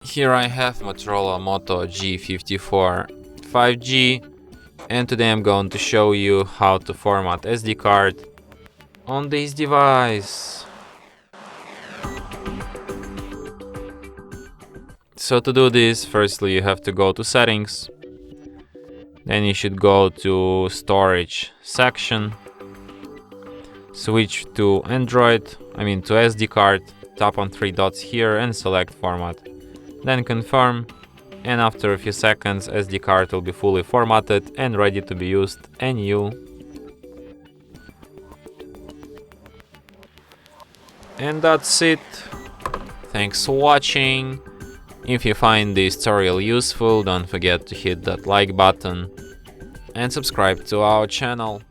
Here I have Motorola Moto G54 5G, and today I'm going to show you how to format SD card on this device. So to do this, firstly you have to go to settings, then you should go to storage section, switch to to SD card, tap on three dots here and select format. Then confirm, and after a few seconds SD card will be fully formatted and ready to be used anew. And that's it. Thanks for watching. If you find this tutorial useful, don't forget to hit that like button and subscribe to our channel.